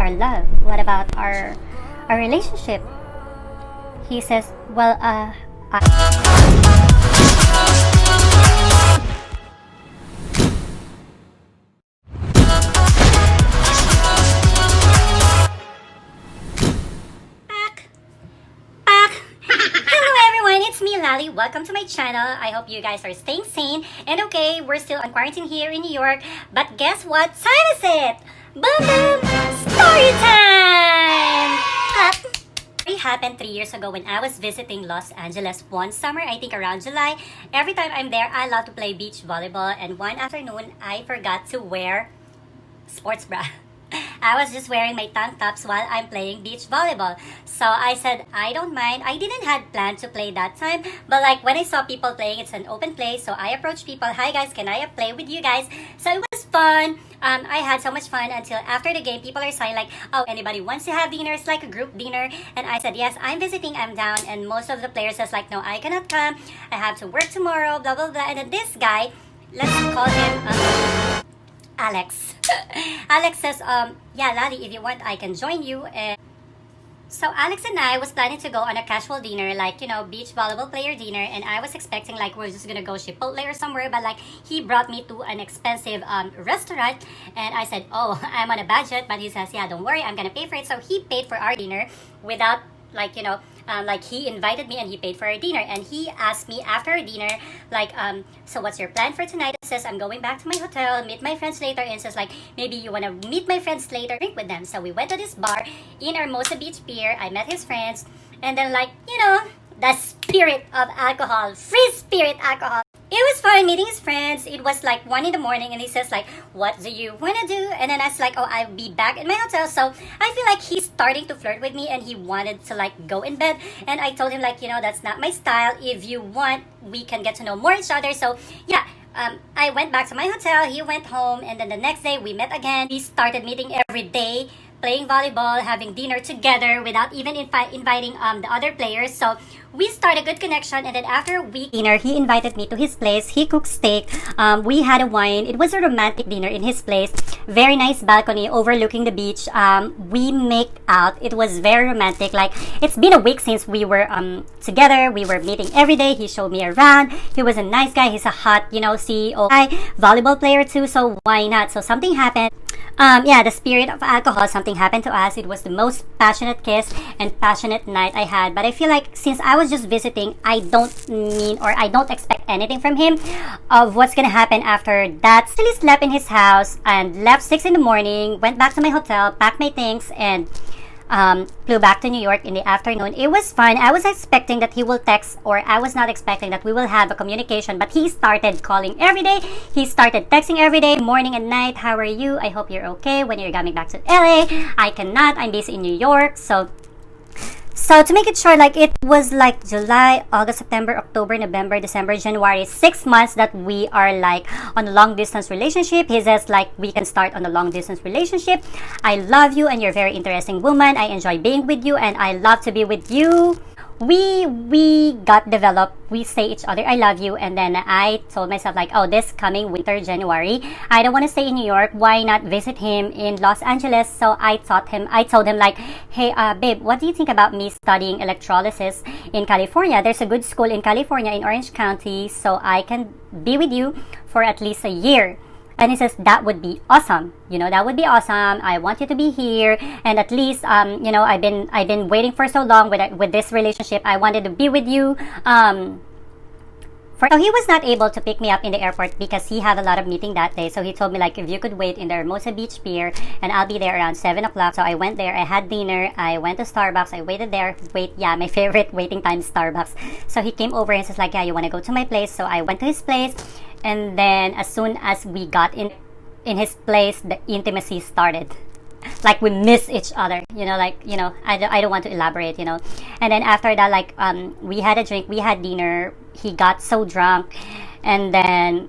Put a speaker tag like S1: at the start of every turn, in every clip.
S1: our love? What about our relationship? He says, well, it's me, Lally. Welcome to my channel. I hope you guys are staying sane and okay. We're still on quarantine here in New York, but guess what time is it? Boom boom! Story time! It happened 3 years ago when I was visiting Los Angeles one summer, I think around July. Every time I'm there, I love to play beach volleyball, and one afternoon, I forgot to wear sports bra. I was just wearing my tank tops while I'm playing beach volleyball. So I said, I don't mind. I didn't had planned to play that time. But like when I saw people playing, it's an open play. So I approached people, hi guys, can I play with you guys? So it was fun. I had so much fun until after the game, people are saying like, oh, anybody wants to have dinner? It's like a group dinner. And I said, yes, I'm visiting, I'm down. And most of the players says like, no, I cannot come. I have to work tomorrow, blah, blah, blah. And then this guy, let's call him Alex. Alex says, yeah, Lali, if you want, I can join you. And so Alex and I was planning to go on a casual dinner, like, you know, beach volleyball player dinner. And I was expecting like we're just gonna go Chipotle or somewhere. But like he brought me to an expensive restaurant. And I said, oh, I'm on a budget. But he says, yeah, don't worry, I'm gonna pay for it. So he paid for our dinner without like, you know, like he invited me and he paid for our dinner. And he asked me after our dinner, like, so what's your plan for tonight? It says, I'm going back to my hotel, meet my friends later. And says like, maybe you want to meet my friends later, drink with them. So we went to this bar in Hermosa Beach Pier. I met his friends. And then like, you know, the spirit of alcohol, free spirit alcohol. It was fun meeting his friends. It was like 1 in the morning and he says like, what do you want to do? And then I was like, oh, I'll be back in my hotel. So I feel like he's starting to flirt with me and he wanted to like go in bed. And I told him like, you know, that's not my style. If you want, we can get to know more each other. So yeah, I went back to my hotel. He went home. And then the next day we met again. We started meeting every day, playing volleyball, having dinner together without even inviting the other players. So we started a good connection, and then after a week dinner, he invited me to his place. He cooked steak. We had a wine. It was a romantic dinner in his place. Very nice balcony overlooking the beach. We make out. It was very romantic. Like it's been a week since we were together. We were meeting every day. He showed me around. He was a nice guy. He's a hot, you know, CEO guy, volleyball player too. So why not? So something happened. Yeah, the spirit of alcohol, something happened to us. It was the most passionate kiss and passionate night I had. But I feel like since I was just visiting, I don't mean or I don't expect anything from him of what's gonna happen after that. Still slept in his house and left 6 in the morning, went back to my hotel, packed my things, and flew back to New York in the afternoon. It was fun. I was expecting that he will text, or I was not expecting that we will have a communication, but he started calling every day. He started texting every day, morning and night. How are you? I hope you're okay. When you're coming back to LA? I cannot. I'm busy in New York. So to make it short, like it was like July, August, September, October, November, December, January, 6 months that we are like on a long distance relationship. He says like we can start on a long distance relationship. I love you and you're a very interesting woman. I enjoy being with you and I love to be with you. We got developed. We say each other I love you, and then I told myself like, oh, this coming winter, January, I don't want to stay in New York. Why not visit him in Los Angeles? So I told him like, hey babe, what do you think about me studying electrolysis in California? There's a good school in California in Orange County, so I can be with you for at least a year. And he says, that would be awesome. You know, that would be awesome. I want you to be here. And at least, you know, I've been waiting for so long with this relationship. I wanted to be with you. So he was not able to pick me up in the airport because he had a lot of meeting that day. So he told me like, if you could wait in the Hermosa Beach Pier and I'll be there around 7 o'clock. So I went there. I had dinner. I went to Starbucks. I waited there. Yeah, my favorite waiting time is Starbucks. So he came over and says like, yeah, you want to go to my place? So I went to his place. And then as soon as we got in his place, the intimacy started. Like we miss each other, you know, like, you know, I don't want to elaborate, you know. And then after that, like, we had a drink, we had dinner. He got so drunk. And then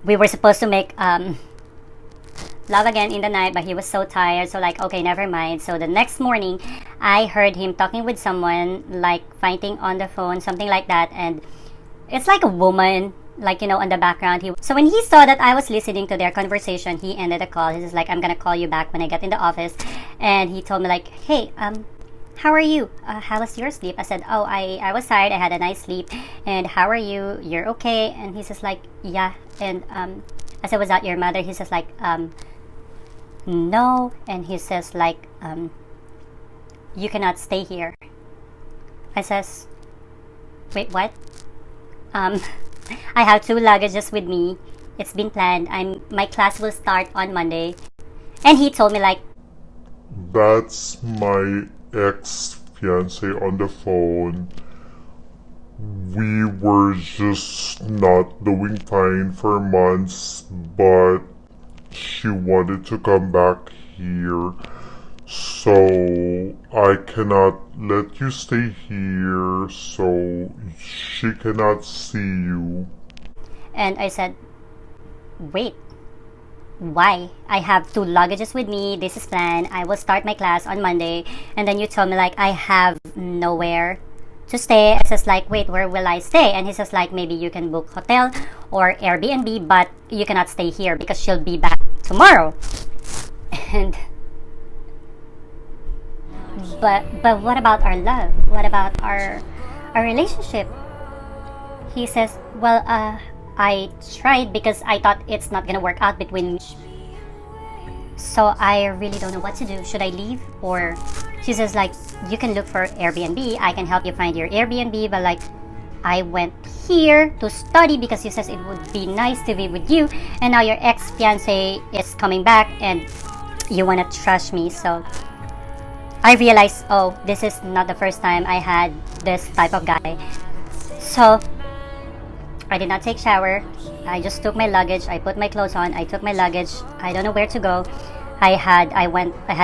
S1: we were supposed to make love again in the night, but he was so tired. So like, okay, never mind. So the next morning, I heard him talking with someone, like fighting on the phone, something like that. And it's like a woman like, on the background. So when he saw that I was listening to their conversation, he ended the call. He was like, I'm gonna call you back when I get in the office. And he told me like, hey, how are you? How was your sleep? I said, oh, I was tired. I had a nice sleep. And how are you? You're okay? And he says like, yeah. And I said, was that your mother? He says like, no. And he says like, you cannot stay here. I says, wait, what? I have 2 luggages with me. It's been planned. My class will start on Monday. And he told me like,
S2: that's my ex-fiance on the phone. We were just not doing fine for months, but she wanted to come back here. So I cannot let you stay here, so she cannot see you.
S1: and I said, wait, why? I have 2 luggages with me. This is planned. I will start my class on Monday. And then you told me like I have nowhere to stay. I says like, wait, where will I stay? And he says like, maybe you can book hotel or Airbnb, but you cannot stay here because she'll be back tomorrow. And but what about our love? What about our relationship? He says, well, I tried because I thought it's not gonna work out between me. So I really don't know what to do. Should I leave? Or she says like, you can look for Airbnb. I can help you find your Airbnb. But like, I went here to study because he says it would be nice to be with you. And now your ex-fiance is coming back and you wanna trash me. So I realized, oh, this is not the first time I had this type of guy. So I did not take shower. I just took my luggage. I put my clothes on. I took my luggage. I don't know where to go. I had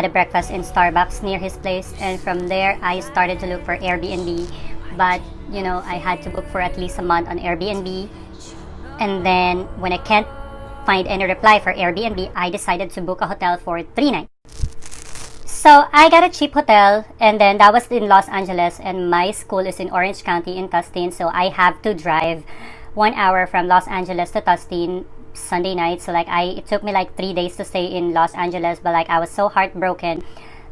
S1: a breakfast in Starbucks near his place, and from there I started to look for Airbnb. But I had to book for at least a month on Airbnb. And then when I can't find any reply for Airbnb, I decided to book a hotel for 3 nights. So I got a cheap hotel, and then that was in Los Angeles, and my school is in Orange County in Tustin, so I have to drive 1 hour from Los Angeles to Tustin Sunday night. So like it took me like 3 days to stay in Los Angeles, but like I was so heartbroken.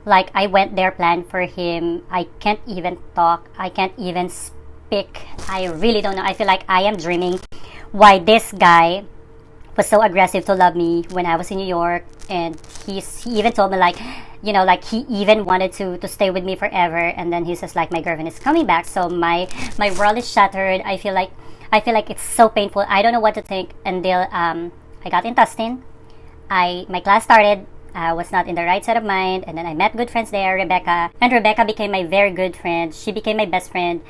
S1: Like I went there planned for him. I can't even talk. I can't even speak. I really don't know. I feel like I am dreaming why this guy was so aggressive to love me when I was in New York. And he even told me like, like he even wanted to stay with me forever. And then he says like, my girlfriend is coming back. So my world is shattered. I feel like it's so painful. I don't know what to think until I got in Tustin. My class started. I was not in the right side of mind, and then I met good friends there, Rebecca, and Rebecca became my very good friend. She became my best friend,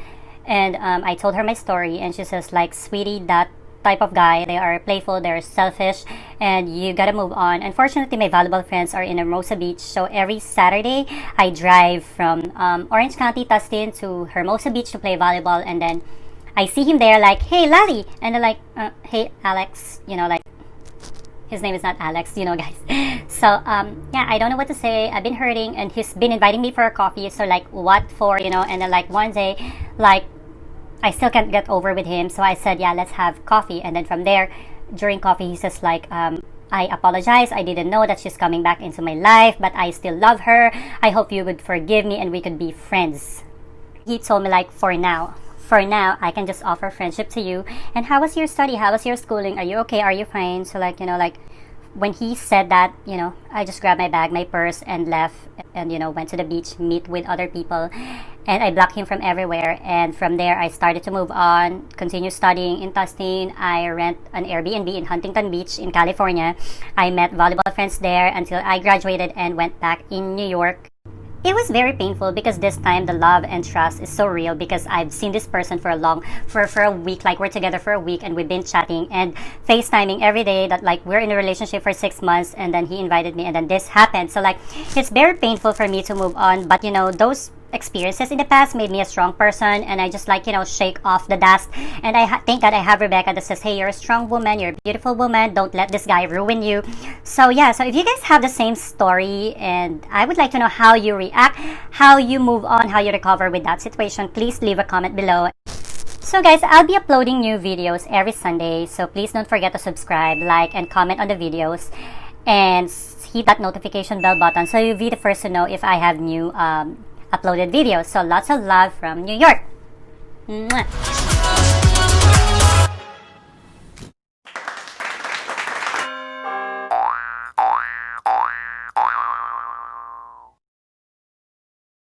S1: and I told her my story, and she says like, sweetie, that type of guy, they are playful, they're selfish, and you gotta move on. Unfortunately, my volleyball friends are in Hermosa Beach, so every Saturday I drive from Orange County, Tustin to Hermosa Beach to play volleyball, and then I see him there like, hey Lali, and they're like, hey Alex, like his name is not Alex, guys. So yeah, I don't know what to say. I've been hurting, and he's been inviting me for a coffee. So like, what for, and then like one day, like I still can't get over with him. So I said, yeah, let's have coffee. And then from there, during coffee, he says like, I apologize. I didn't know that she's coming back into my life, but I still love her. I hope you would forgive me and we could be friends. He told me like, for now, I can just offer friendship to you. And how was your study? How was your schooling? Are you okay? Are you fine? So like, like when he said that, I just grabbed my bag, my purse, and left, and went to the beach, meet with other people, and I blocked him from everywhere. And from there, I started to move on, continue studying in Tustin. I rent an Airbnb in Huntington Beach in California. I met volleyball friends there until I graduated and went back in New York. It was very painful because this time the love and trust is so real, because I've seen this person for a week, like we're together for a week, and we've been chatting and FaceTiming every day, that like we're in a relationship for 6 months, and then he invited me, and then this happened. So like, it's very painful for me to move on, but those experiences in the past made me a strong person, and I just like shake off the dust. And I thank God I have Rebecca that says, hey, you're a strong woman, you're a beautiful woman, don't let this guy ruin you. So yeah, so if you guys have the same story, and I would like to know how you react, how you move on, how you recover with that situation, please leave a comment below. So guys, I'll be uploading new videos every Sunday, so please don't forget to subscribe, like, and comment on the videos, and hit that notification bell button so you'll be the first to know if I have new uploaded videos. So lots of love from New York. Mwah.